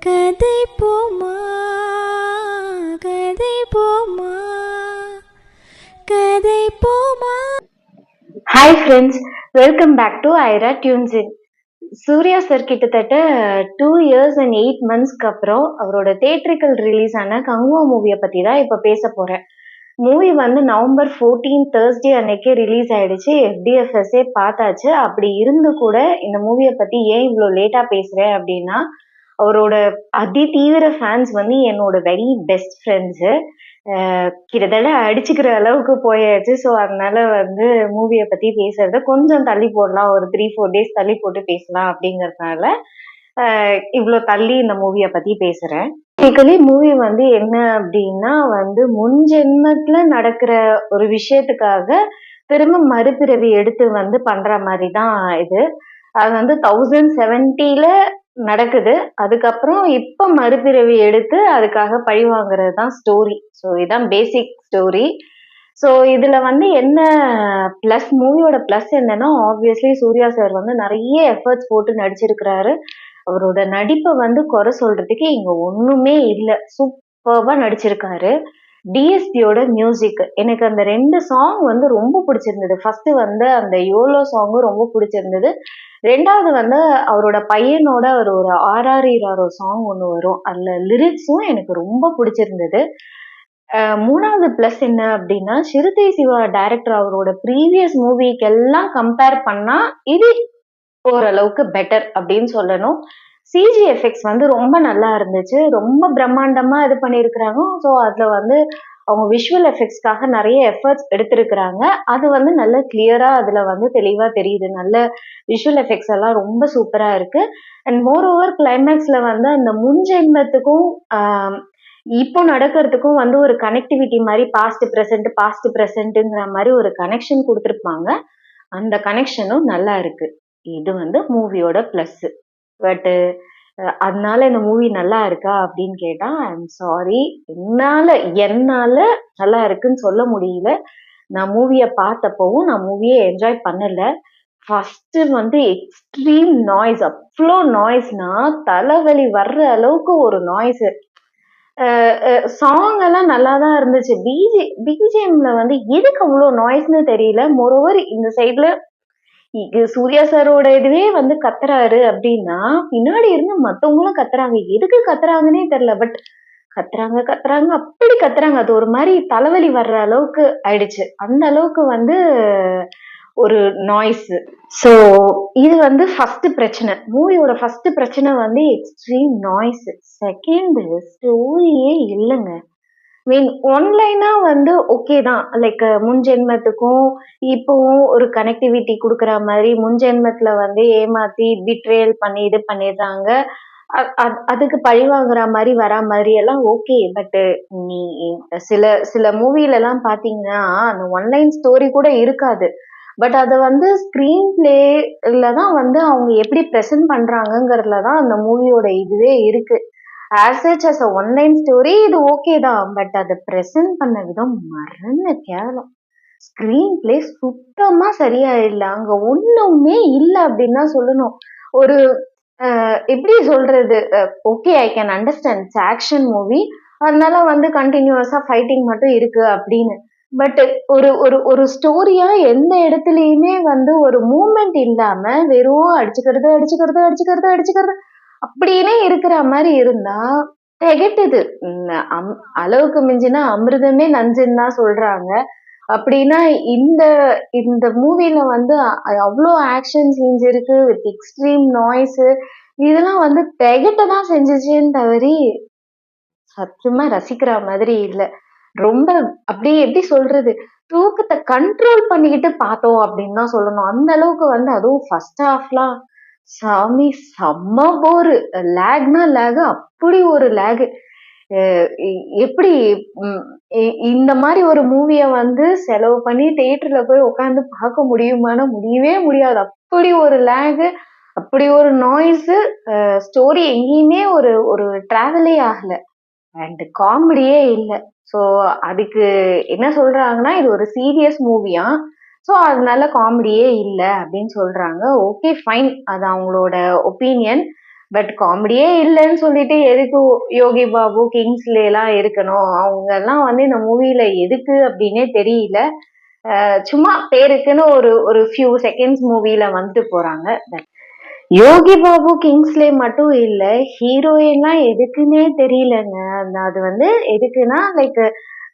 கதை போமா கதை போமா கதை போமா. Hi friends, welcome back to Aira tunes இன். சூர்யா சார் கிட்டத்தட்ட 2 years and 8 monthsக்கு அப்புறம் அவரோட தியேட்ரிக்கல் ரிலீஸ் ஆன கங்குவா மூவியை பற்றி தான் இப்போ பேச போகிறேன். மூவி வந்து November 14 Thursday அன்னைக்கு ரிலீஸ் ஆயிடுச்சு. FDFSே பார்த்தாச்சு. அப்படி இருந்து கூட இந்த மூவியை பற்றி ஏன் இவ்வளோ லேட்டாக பேசுகிறேன் அப்படின்னா, அவரோட அதி தீவிர ஃபேன்ஸ் வந்து என்னோட வெரி பெஸ்ட் ஃப்ரெண்ட்ஸு. கிட்டத்தட்ட அடிச்சுக்கிற அளவுக்கு போயாச்சு. ஸோ அதனால வந்து மூவியை பற்றி பேசுறத கொஞ்சம் தள்ளி போடலாம், ஒரு 3-4 டேஸ் தள்ளி போட்டு பேசலாம் அப்படிங்கறதுனால இவ்வளோ தள்ளி இந்த மூவியை பற்றி பேசுகிறேன். பேசிக்கலி மூவி வந்து என்ன அப்படின்னா வந்து முன் ஜென்மத்துல நடக்கிற ஒரு விஷயத்துக்காக திரும்ப மறுபிறவி எடுத்து வந்து பண்ற மாதிரி தான் இது. அது வந்து 1070ல நடக்குது. அதுக்கப்புறம் இப்ப மறுபிறவி எடுத்து அதுக்காக பழி வாங்குறது தான் ஸ்டோரி. ஸோ இதுதான் பேசிக் ஸ்டோரி. ஸோ இதுல வந்து என்ன பிளஸ், மூவியோட பிளஸ் என்னன்னா, ஆப்வியஸ்லி சூர்யா சார் வந்து நிறைய எஃபர்ட்ஸ் போட்டு நடிச்சிருக்கிறாரு. அவரோட நடிப்பை வந்து குறை சொல்றதுக்கு இங்க ஒண்ணுமே இல்லை. சூப்பர்வா நடிச்சிருக்காரு. டிஎஸ்பியோட மியூசிக், எனக்கு அந்த 2 சாங் வந்து ரொம்ப பிடிச்சிருந்தது. ஃபர்ஸ்ட் வந்து அந்த யோலோ சாங்கும் ரொம்ப பிடிச்சிருந்தது. 2வது வந்து அவரோட பையனோட ஒரு ஆராரிராரோ சாங் ஒன்று வரும், அதுல லிரிக்ஸும் எனக்கு ரொம்ப பிடிச்சிருந்தது. 3வது பிளஸ் என்ன அப்படின்னா, சிறுத்தை சிவா டைரக்டர் அவரோட ப்ரீவியஸ் மூவிக்கெல்லாம் கம்பேர் பண்ணா இது ஓரளவுக்கு பெட்டர் அப்படின்னு சொல்லணும். சிஜி எஃபெக்ட்ஸ் வந்து ரொம்ப நல்லா இருந்துச்சு. ரொம்ப பிரம்மாண்டமா இது பண்ணியிருக்கிறாங்க. ஸோ அதுல வந்து அவங்க விஷுவல் எஃபெக்ட்ஸ்க்காக நிறைய எஃபர்ட்ஸ் எடுத்திருக்கிறாங்க. அது வந்து நல்ல கிளியரா அதுல வந்து தெளிவா தெரியுது. நல்ல விஷுவல் எஃபெக்ட்ஸ் எல்லாம் ரொம்ப சூப்பரா இருக்கு. அண்ட் மோர் ஓவர் கிளைமேக்ஸ்ல வந்து அந்த முன்ஜென்மத்துக்கும் இப்போ நடக்கிறதுக்கும் வந்து ஒரு கனெக்டிவிட்டி மாதிரி பாஸ்ட் ப்ரெசென்ட்ங்கிற மாதிரி ஒரு கனெக்ஷன் கொடுத்துருப்பாங்க. அந்த கனெக்ஷனும் நல்லா இருக்கு. இது வந்து மூவியோட பிளஸ். பட் அதனால இந்த மூவி நல்லா இருக்கா அப்படின்னு கேட்டா ஐம் சாரி, என்னால நல்லா இருக்குன்னு சொல்ல முடியல. நான் மூவியை பார்த்தப்பவும் நான் மூவியை என்ஜாய் பண்ணல. ஃபர்ஸ்ட் வந்து எக்ஸ்ட்ரீம் நாய்ஸ், அவ்வளோ நாய்ஸ்னா தலைவலி வர்ற அளவுக்கு ஒரு நாய்ஸ். சாங் எல்லாம் நல்லா தான் இருந்துச்சு. பிஜிஎம்ல வந்து எதுக்கு அவ்வளோ நாய்ஸ்னு தெரியல. மோரோவர் இந்த சைட்ல சூர்யா சாரோட இதுவே வந்து கத்துறாரு அப்படின்னா, பின்னாடி இருந்து மத்தவங்களும் கத்துறாங்க. எதுக்கு கத்துறாங்கன்னே தெரியல. பட் கத்துறாங்க அப்படி கத்துறாங்க. அது ஒரு மாதிரி தலைவலி வர்ற அளவுக்கு ஆயிடுச்சு. அந்த அளவுக்கு வந்து ஒரு நாய்ஸ். ஸோ இது வந்து ஃபர்ஸ்ட் பிரச்சனை. மூவியோட ஃபர்ஸ்ட் பிரச்சனை வந்து எக்ஸ்ட்ரீம் நாய்ஸ். செகண்ட், ஸ்டோரியே இல்லைங்க. மீன் ஒன்லைனா வந்து ஓகே தான். லைக் முன்ஜென்மத்துக்கும் இப்பவும் ஒரு கனெக்டிவிட்டி கொடுக்குற மாதிரி, முன்ஜென்மத்துல வந்து ஏமாத்தி பிட்ரேல் பண்ணி இது பண்ணிடுறாங்க. அதுக்கு பழி வாங்குற மாதிரி வரா மாதிரி எல்லாம் ஓகே. பட் நீ சில சில மூவில எல்லாம் பாத்தீங்கன்னா அந்த ஒன்லைன் ஸ்டோரி கூட இருக்காது. பட் அதை வந்து ஸ்கிரீன் பிளேல தான் வந்து அவங்க எப்படி ப்ரெசென்ட் பண்றாங்கங்கிறதுல தான் அந்த மூவியோட இதுவே இருக்கு. as such as a one line story இது ஓகே தான். பட் அதை ப்ரெசென்ட் பண்ண விதம் மரண கேவலம். ஸ்கிரீன் பிளே சுத்தமா சரியா இல்லை. அங்க ஒண்ணுமே இல்லை அப்படின்னு தான் சொல்லணும். ஒரு எப்படி சொல்றது, okay I can understand it's action movie, அதனால வந்து கண்டினியூஸா ஃபைட்டிங் மட்டும் இருக்கு அப்படின்னு. பட் ஒரு ஒரு ஒரு ஸ்டோரியா எந்த இடத்துலயுமே வந்து ஒரு மூமெண்ட் இல்லாம வெறும் அடிச்சுக்கிறது அப்படின்னே இருக்கிற மாதிரி இருந்தா திகட்டுது. அளவுக்கு மிஞ்சினா அமிர்தமே நஞ்சுன்னு தான் சொல்றாங்க. அப்படின்னா இந்த இந்த மூவில வந்து அவ்வளோ ஆக்ஷன் சீன்ஸ் இருக்கு வித் எக்ஸ்ட்ரீம் நாய்ஸ். இதெல்லாம் வந்து திகட்ட தான் செஞ்சுச்சேன்னு தவறி சத்தியமா ரசிக்கிற மாதிரி இல்லை. ரொம்ப அப்படியே எப்படி சொல்றது, தூக்கத்தை கண்ட்ரோல் பண்ணிக்கிட்டு பார்த்தோம் அப்படின்னு தான் சொல்லணும். அந்த அளவுக்கு வந்து, அதுவும் ஃபர்ஸ்ட் ஹாஃப்லாம் சாமி செம்ம போரு. லேக்னா லேக், அப்படி ஒரு லேக். எப்படி இந்த மாதிரி ஒரு மூவிய வந்து செலவு பண்ணி தியேட்டர்ல போய் உட்காந்து பார்க்க முடியுமானா முடியவே முடியாது. அப்படி ஒரு லேக், அப்படி ஒரு நாய்ஸ். ஸ்டோரி எங்கேயுமே ஒரு ஒரு டிராவலே ஆகல. அண்ட் காமெடியே இல்லை. ஸோ அதுக்கு என்ன சொல்றாங்கன்னா, இது ஒரு சீரியஸ் மூவியா, ஸோ அதனால காமெடியே இல்லை அப்படின்னு சொல்றாங்க. ஓகே ஃபைன், அது அவங்களோட ஒப்பீனியன். பட் காமெடியே இல்லைன்னு சொல்லிட்டு எதுக்கு யோகி பாபு, கிங்ஸ்லே எல்லாம் இருக்கணும்? அவங்க எல்லாம் வந்து இந்த மூவில எதுக்கு அப்படின்னே தெரியல. சும்மா பேருக்குன்னு ஒரு ஒரு ஃபியூ செகண்ட்ஸ் மூவில வந்துட்டு போறாங்க. யோகி பாபு, கிங்ஸ்லே மட்டும் இல்ல, ஹீரோயின்லாம் எதுக்குன்னே தெரியலங்க. அது வந்து எதுக்குன்னா லைக்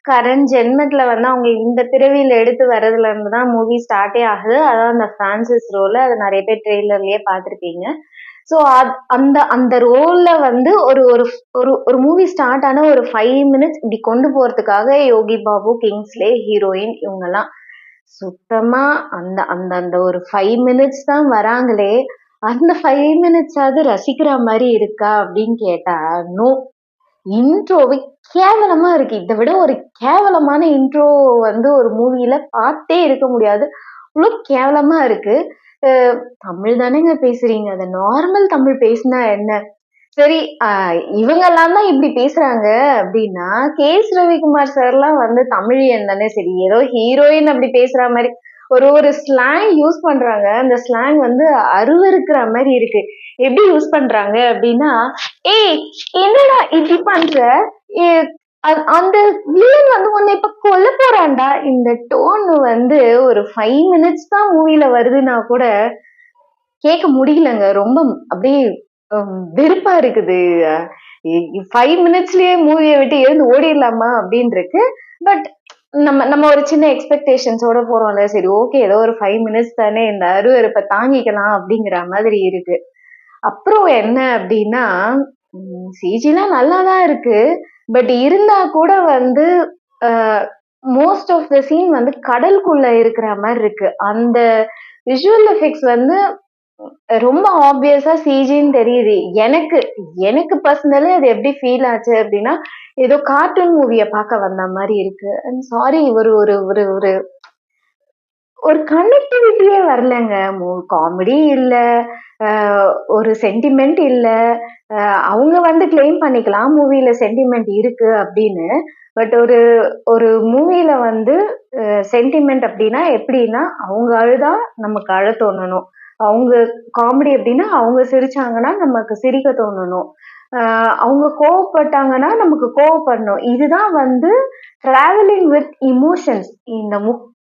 கரண் ஜென்மத்துல வந்து அவங்க இந்த பிறவியில எடுத்து வர்றதுல இருந்து தான் மூவி ஸ்டார்ட்டே ஆகுது. அதான் அந்த பிரான்சிஸ் ரோல், அது நிறைய பேர் ட்ரெய்லர்லயே பார்த்திருப்பீங்க. ஸோ அந்த அந்த ரோல்ல வந்து ஒரு ஒரு ஒரு ஒரு மூவி ஸ்டார்ட் ஆன ஒரு 5 மினிட்ஸ் இப்படி கொண்டு போறதுக்காக யோகி பாபு, கிங்ஸ்லே, ஹீரோயின் இவங்கெல்லாம் சுத்தமா அந்த அந்த அந்த ஒரு 5 மினிட்ஸ் தான் வராங்களே, அந்த 5 மினிட்ஸாவது ரசிக்கிற மாதிரி இருக்கா அப்படின்னு கேட்டா நோ. இன்ட்ரோவே கேவலமா இருக்கு. இதை விட ஒரு கேவலமான இன்ட்ரோ வந்து ஒரு மூவில பார்த்தே இருக்க முடியாது. அவ்வளவு கேவலமா இருக்கு. தமிழ் தானேங்க பேசுறீங்க, அதை நார்மல் தமிழ் பேசினா என்ன? சரி, இவங்க எல்லாம் தான் இப்படி பேசுறாங்க அப்படின்னா கே.எஸ். ரவிக்குமார் சார் எல்லாம் வந்து தமிழியன் தானே. சரி, ஏதோ ஹீரோயின் அப்படி பேசுற மாதிரி ஒரு ஒரு ஸ்லாங் யூஸ் பண்றாங்க. அந்த ஸ்லாங் வந்து அருவருக்கிற மாதிரி இருக்கு. எப்படி யூஸ் பண்றாங்க அப்படின்னா, ஏய் என்னடா இப்படி பண்ற, அந்த வில்லன் வந்து உன்னை இப்ப கொல்ல போறான்டா. இந்த டோன் வந்து ஒரு 5 மினிட்ஸ் தான் மூவில வருதுன்னா கூட கேட்க முடியலங்க. ரொம்ப அப்படியே வெறுப்பா இருக்குது. 5 மினிட்ஸ்லயே மூவியை விட்டு எழுந்து ஓடிடலாமா அப்படின்னு இருக்கு. பட் நம்ம நம்ம ஒரு சின்ன எக்ஸ்பெக்டேஷன்ஸோட போறோம்ல, சரி ஓகே ஏதோ ஒரு 5 மினிட்ஸ் தானே, இந்த அருவருப்பை தாங்கிக்கலாம் அப்படிங்கிற மாதிரி இருக்கு. அப்புறம் என்ன அப்படின்னா, சிஜிலாம் நல்லாதான் இருக்கு. பட் இருந்தா கூட வந்து மோஸ்ட் ஆஃப் த சீன் வந்து கடலுக்குள்ள இருக்கிற மாதிரி இருக்கு. அந்த விஷுவல் எஃபெக்ட்ஸ் வந்து ரொம்ப ஆப்வியஸா சிஜின்னு தெரியுது. எனக்கு எனக்கு பர்சனலி அது எப்படி ஃபீல் ஆச்சு அப்படின்னா, ஏதோ கார்ட்டூன் மூவிய பார்க்க வந்த மாதிரி இருக்கு. சாரி, ஒரு ஒரு ஒரு ஒரு ஒரு கனெக்டிவிட்டியே வரலங்க. காமெடி இல்ல, ஒரு சென்டிமெண்ட் இல்ல. அவங்க வந்து கிளைம் பண்ணிக்கலாம் மூவில சென்டிமெண்ட் இருக்கு அப்படின்னு. பட் ஒரு ஒரு மூவில வந்து சென்டிமெண்ட் அப்படின்னா எப்படின்னா, அவங்க அழுதா நமக்கு அழ தோணணும். அவங்க காமெடி அப்படின்னா அவங்க சிரிச்சாங்கன்னா நமக்கு சிரிக்க தோணணும். அவங்க கோவப்பட்டாங்கன்னா நமக்கு கோவப்படணும். இதுதான் வந்து டிராவலிங் வித் இமோஷன்ஸ்.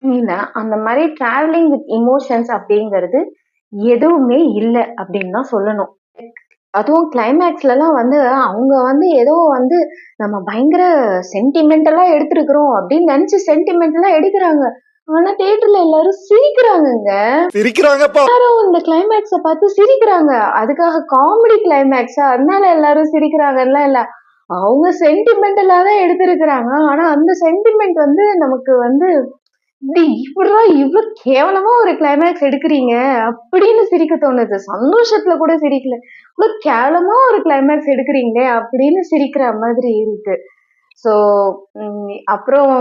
இந்த அந்த மாதிரி டிராவலிங் வித் இமோஷன்ஸ் அப்படிங்கிறது எதுவுமே இல்லை அப்படின்னு தான் சொல்லணும். அதுவும் கிளைமேக்ஸ்ல எல்லாம் வந்து அவங்க வந்து ஏதோ வந்து நம்ம பயங்கர சென்டிமெண்டலா எடுத்திருக்கிறோம் அப்படின்னு நினைச்சு சென்டிமெண்டலா எடுக்கிறாங்க. ஆனா தியேட்டர்ல எல்லாரும் சிரிக்கிறாங்கங்க. எல்லாரும் இந்த கிளைமேக்ஸ பார்த்து சிரிக்கிறாங்க. அதுக்காக காமெடி கிளைமேக்ஸா அதனால எல்லாரும் சிரிக்கிறாங்கலாம் இல்ல. அவங்க சென்டிமெண்டலா தான் எடுத்திருக்கிறாங்க. ஆனா அந்த சென்டிமெண்ட் வந்து நமக்கு வந்து இப்படிலாம் இவ்வளவு கேவலமா ஒரு கிளைமேக்ஸ் எடுக்கிறீங்க அப்படின்னு சிரிக்க தோணுது. சந்தோஷத்துல கூட சிரிக்கல, இவ்வளவு கேவலமா ஒரு கிளைமேக்ஸ் எடுக்கிறீங்களே அப்படின்னு சிரிக்கிற மாதிரி இருக்கு. சோ அப்புறம்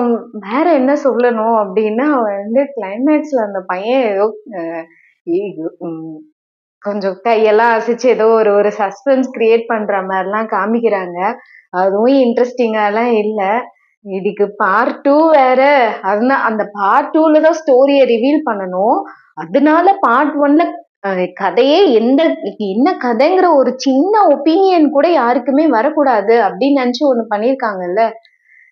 வேற என்ன சொல்லணும் அப்படின்னா, வந்து கிளைமேக்ஸ்ல அந்த பையன் ஏதோ கொஞ்சம் கையெல்லாம் அசைச்சு ஏதோ ஒரு ஒரு சஸ்பென்ஸ் கிரியேட் பண்ற மாதிரிலாம் காமிக்கிறாங்க. அதுவும் இன்ட்ரெஸ்டிங்கா எல்லாம் இல்ல. இதுக்கு பார்ட் 2 வேற. அதனால அந்த பார்ட் 2ல தான் ஸ்டோரிய ரிவீல் பண்ணணும். அதனால பார்ட் 1ல கதையே என்ன கதைங்கிற ஒரு சின்ன ஒப்பீனியன் கூட யாருக்குமே வரக்கூடாது அப்படின்னு நினைச்சு ஒண்ணு பண்ணிருக்காங்கல்ல.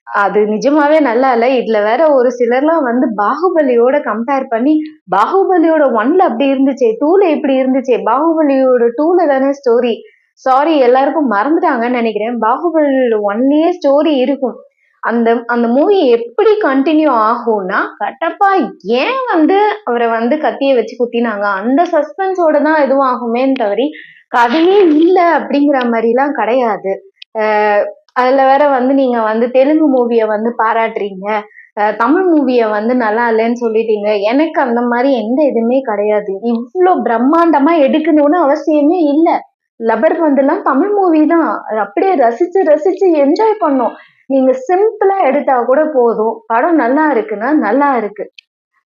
அது நிஜமாவே நல்லா இல்ல. இதுல வேற ஒரு சிலர்லாம் வந்து பாகுபலியோட கம்பேர் பண்ணி, பாகுபலியோட 1ல அப்படி இருந்துச்சே, 2ல இப்படி இருந்துச்சே, பாகுபலியோட 2ல தானே ஸ்டோரி. சாரி, எல்லாருக்கும் மறந்துட்டாங்கன்னு நினைக்கிறேன். பாகுபலியோட 1லயே ஸ்டோரி இருக்கும். அந்த அந்த மூவி எப்படி கண்டினியூ ஆகும்னா, கட்டப்பா ஏன் வந்து அவரை வந்து கத்திய வச்சு குத்தினாங்க, அந்த சஸ்பென்ஸோட தான் எதுவும் ஆகுமேன்னு தவிர கதையே இல்ல அப்படிங்கிற மாதிரி எல்லாம் கிடையாது. அதுல வேற வந்து நீங்க வந்து தெலுங்கு மூவிய வந்து பாராட்டுறீங்க, தமிழ் மூவிய வந்து நல்லா இல்லைன்னு சொல்லிட்டீங்க. எனக்கு அந்த மாதிரி எந்த இதுவுமே கிடையாது. இவ்வளவு பிரம்மாண்டமா எடுக்கணும்னு அவசியமே இல்ல. லபர் வந்துலாம் தமிழ் மூவி தான். அப்படியே ரசிச்சு ரசிச்சு என்ஜாய் பண்ணோம். நீங்க சிம்பிளா எடுத்தா கூட போதும். படம் நல்லா இருக்குன்னா நல்லா இருக்கு.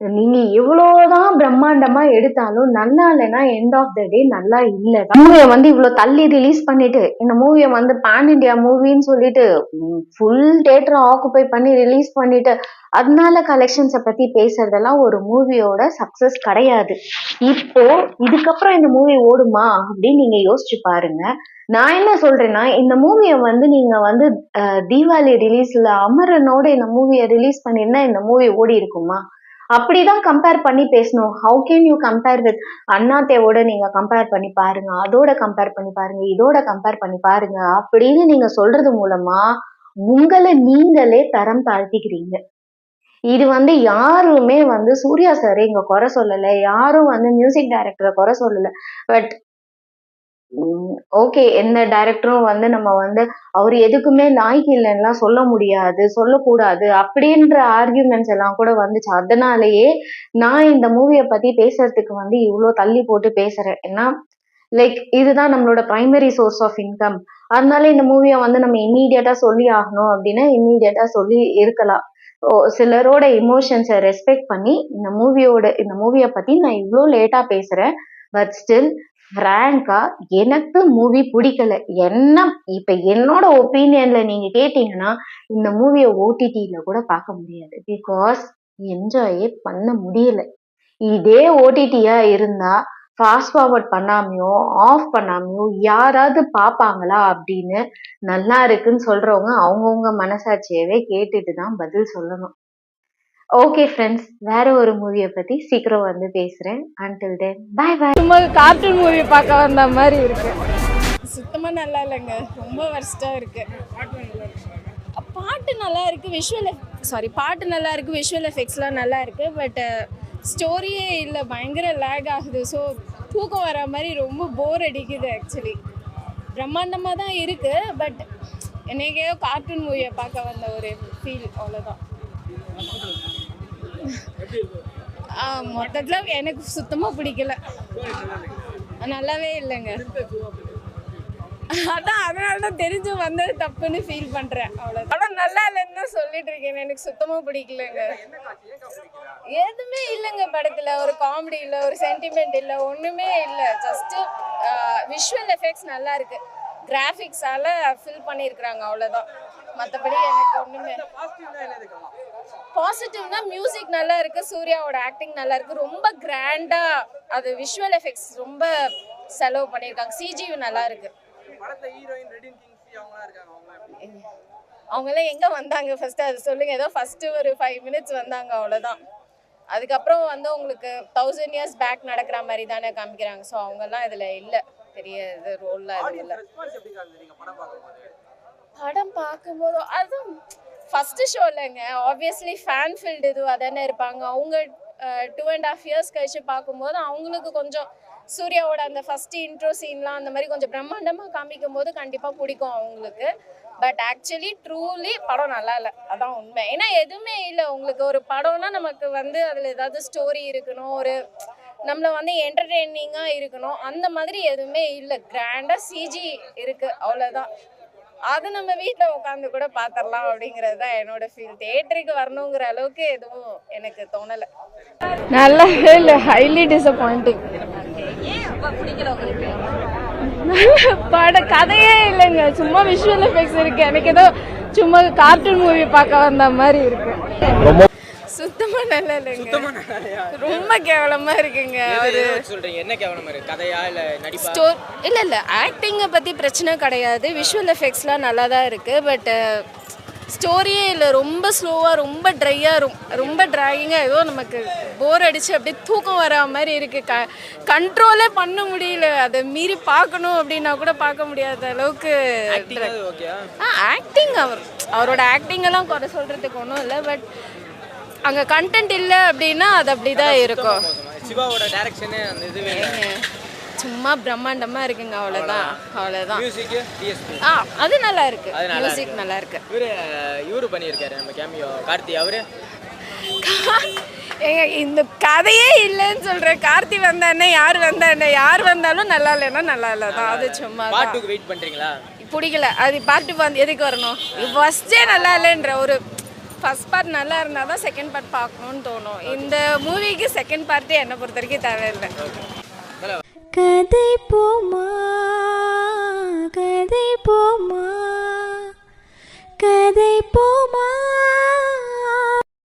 நீங்க எவ்வளவுதான் பிரம்மாண்டமா எடுத்தாலும் நல்லா இல்லைன்னா எண்ட் ஆஃப் த டே நல்லா இல்ல. மூவியை வந்து இவ்வளவு தள்ளி ரிலீஸ் பண்ணிட்டு இந்த மூவியை வந்து பேன் இண்டியா மூவின்னு சொல்லிட்டு ஃபுல் தியேட்டரை ஆக்குபை பண்ணி ரிலீஸ் பண்ணிட்டு அதனால கலெக்ஷன்ஸை பத்தி பேசுறதெல்லாம் ஒரு மூவியோட சக்சஸ் கிடையாது. இப்போ இதுக்கப்புறம் இந்த மூவி ஓடுமா அப்படின்னு நீங்க யோசிச்சு பாருங்க. நான் என்ன சொல்றேன்னா இந்த மூவியை வந்து நீங்க வந்து தீபாவளி ரிலீஸ்ல அமரனோட இந்த மூவியை ரிலீஸ் பண்ணிருந்தா இந்த மூவி ஓடி இருக்குமா? அப்படிதான் கம்பேர் பண்ணி பேசணும். How can you compare with அண்ணாத்தையோட நீங்க கம்பேர் பண்ணி பாருங்க, அதோட கம்பேர் பண்ணி பாருங்க, இதோட கம்பேர் பண்ணி பாருங்க அப்படின்னு நீங்க சொல்றது மூலமா உங்களை நீங்களே தரம் தாழ்த்திக்கிறீங்க. இது வந்து யாருமே வந்து சூர்யா சார் இங்க குறை சொல்லல, யாரும் வந்து மியூசிக் டைரக்டரை குறை சொல்லல. பட் ஓகே, எந்த டைரக்டரும் வந்து நம்ம வந்து அவர் எதுக்குமே லாய்க்கு இல்லைன்னுலாம் சொல்ல முடியாது, சொல்லக்கூடாது அப்படின்ற ஆர்கியூமெண்ட்ஸ் எல்லாம் கூட வந்துச்சு. அதனாலயே நான் இந்த மூவியை பத்தி பேசுறதுக்கு வந்து இவ்வளோ தள்ளி போட்டு பேசுறேன். ஏன்னா லைக் இதுதான் நம்மளோட பிரைமரி சோர்ஸ் ஆஃப் இன்கம். அதனால இந்த மூவியை வந்து நம்ம இம்மீடியட்டா சொல்லி ஆகணும் அப்படின்னா இம்மீடியட்டா சொல்லி இருக்கலாம். சிலரோட எமோஷன்ஸை ரெஸ்பெக்ட் பண்ணி இந்த மூவியை பத்தி நான் இவ்வளோ லேட்டா பேசுறேன். பட் ஸ்டில் ஃப்ராங்கா எனக்கு மூவி பிடிக்கல. என்ன இப்ப என்னோட ஒப்பீனியன்ல நீங்க கேட்டீங்கன்னா இந்த மூவியை ஓடிடியில கூட பார்க்க முடியாது. பிகாஸ் என்ஜாயே பண்ண முடியல. இதே ஓடிடியா இருந்தா ஃபாஸ்ட் ஃபார்வர்ட் பண்ணாமையோ ஆஃப் பண்ணாமையோ யாராவது பார்ப்பாங்களா அப்படின்னு நல்லா இருக்குன்னு சொல்றவங்க அவங்கவுங்க மனசாட்சியவே கேட்டுட்டு தான் பதில் சொல்லணும். ஓகே ஃப்ரெண்ட்ஸ், வேற ஒரு மூவியை பத்தி சீக்கிரம் வந்து பேசுறேன். until then bye bye. சும்மா கார்ட்டூன் மூவி பார்க்க வந்த மாதிரி இருக்கு. சுத்தமாக நல்லா இல்லைங்க, ரொம்ப வர்ஸ்ட்டாக இருக்கு. பாட்டு நல்லா இருக்கு, பாட்டு நல்லா இருக்கு, விஷுவல் எஃபெக்ட்ஸ்லாம் நல்லா இருக்கு. பட் ஸ்டோரியே இல்லை, பயங்கர லேக் ஆகுது. ஸோ தூக்கம் வர மாதிரி ரொம்ப போர் அடிக்குது. ஆக்சுவலி பிரம்மாண்டமாக தான் இருக்கு, பட் என்னைக்கோ கார்ட்டூன் மூவியை பார்க்க வந்த ஒரு ஃபீல், அவ்வளோதான். மொத்தத்தில் எனக்கு சுத்தமாக பிடிக்கல, நல்லாவே இல்லைங்க. அதனால தான் தெரிஞ்சு வந்தது தப்புன்னு ஃபீல் பண்ணுறேன், அவ்வளோதான். ஆனால் நல்லா இல்லைன்னு தான் சொல்லிட்டு இருக்கேன். எனக்கு சுத்தமாக பிடிக்கலங்க. எதுவுமே இல்லைங்க படத்தில். ஒரு காமெடி இல்லை, ஒரு சென்டிமெண்ட் இல்லை, ஒன்றுமே இல்லை. ஜஸ்ட்டு விஷுவல் எஃபெக்ட்ஸ் நல்லா இருக்கு, கிராஃபிக்ஸால் ஃபில் பண்ணியிருக்கிறாங்க, அவ்வளோதான். மற்றபடி எனக்கு ஒன்றுமே. பாசிட்டிவ்னா மியூசிக் நல்லா இருக்கு, சூர்யாவோட ஆக்டிங் நல்லா இருக்கு, ரொம்ப கிராண்டா அது விஷுவல் எஃபெக்ட்ஸ் ரொம்ப செலவு பண்ணியிருக்காங்க. சிஜி நல்லா இருக்கு. அவங்களாம் எங்க வந்தாங்க ஃபர்ஸ்ட் அது சொல்லுங்க. ஏதோ ஃபர்ஸ்ட் ஒரு 5 minutes வந்தாங்க, அவ்வளோதான். அதுக்கப்புறம் வந்து உங்களுக்கு 1000 years பேக் நடக்கிற மாதிரி தானே காமிக்கிறாங்க. ஸோ அவங்கெல்லாம் இதில் இல்லை, பெரிய இது ரோல்லாம் இது இல்லை. படம் பார்க்கும்போது அதுவும் ஃபஸ்ட்டு ஷோ இல்லைங்க, ஆப்வியஸ்லி ஃபேன் ஃபீல்டு இதுவாக தானே இருப்பாங்க. அவங்க 2.5 years கழிச்சு பார்க்கும்போது அவங்களுக்கு கொஞ்சம் சூர்யாவோட அந்த ஃபஸ்ட்டு இன்ட்ரோ சீன்லாம் அந்த மாதிரி கொஞ்சம் பிரம்மாண்டமாக காமிக்கும் போது கண்டிப்பாக பிடிக்கும் அவங்களுக்கு. பட் ஆக்சுவலி ட்ரூலி படம் நல்லா இல்லை, அதான் உண்மை. ஏன்னா எதுவுமே இல்லை. உங்களுக்கு ஒரு படம்னா நமக்கு வந்து அதில் ஏதாவது ஸ்டோரி இருக்கணும், ஒரு நம்மளை வந்து என்டர்டெய்னிங்காக இருக்கணும், அந்த மாதிரி எதுவுமே இல்லை. கிராண்டாக சிஜி இருக்குது, அவ்வளோதான். அது நம்ம வீட்டில் உட்காந்து கூட பார்த்துடலாம் அப்படிங்கிறது தான் என்னோட ஃபீல். தியேட்டருக்கு வரணுங்கிற அளவுக்கு எதுவும் எனக்கு தோணலை. நல்லாவே இல்லை, ஹைலி டிசப்பாயிண்டிங். கதையே இல்லைங்க, சும்மா விஷுவல் எஃபெக்ட்ஸ் இருக்கு. எனக்கு ஏதோ சும்மா கார்ட்டூன் மூவி பார்க்க வந்த மாதிரி இருக்கு. சுத்தமா நல்லா இல்லைங்க, ரொம்ப கேவலமா இருக்குங்க. சொல்றீங்க என்ன கேவலமா இருக்கு? கதையா இல்ல நடிப்பா? இல்ல ஆக்டிங்கை பத்தி பிரச்சனை கிடையாது, விஷுவல் எஃபெக்ட்ஸ்லாம் நல்லா தான் இருக்கு. பட் ஸ்டோரியே இல்லை, ரொம்ப ஸ்லோவாக, ரொம்ப ட்ரையாக, ரொம்ப ட்ராகிங்காக, ஏதோ நமக்கு போர் அடிச்சு அப்படியே தூக்கம் வரா மாதிரி இருக்குது. கண்ட்ரோலே பண்ண முடியல. அதை மீறி பார்க்கணும் அப்படின்னா கூட பார்க்க முடியாத அளவுக்கு. ஆக்டிங் அவரோட ஆக்டிங்கெல்லாம் குறை சொல்கிறதுக்கு ஒன்றும் இல்லை. பட் அங்கே கண்டென்ட் இல்லை அப்படின்னா அது அப்படி தான் இருக்கும். சிவாவோட டைரக்ஷனே அந்த இதுவே சும்மா பிரம்மாண்டமாக இருக்குங்க, அவ்வளோதான். மியூசிக் டிஎஸ்பி அது நல்லா இருக்கு, மியூசிக் நல்லா இருக்கு. இவரு பண்ணியிருக்காரு நம்ம கேமியோ கார்த்தி. அவரு ஏங்க இந்த கதையே இல்லைன்னு சொல்கிறேன். கார்த்தி வந்தானே, யார் வந்தாலும் நல்லா இல்லைன்னா நல்லா இல்லை தான். அது சும்மா பாட்டுக்கு வெயிட் பண்ணுறீங்களா? பிடிக்கல. அது பாட்டு வந்து எதுக்கு வரணும்? ஃபர்ஸ்டே நல்லா இல்லைன்ற ஃபர்ஸ்ட் பார்ட் நல்லா இருந்தால் தான் செகண்ட் பார்ட் பார்க்கணும்னு தோணும். இந்த மூவிக்கு செகண்ட் பார்ட்டே என்னை பொறுத்த வரைக்கும் தேவையில்லை. கதை போமா கதை போமா கதை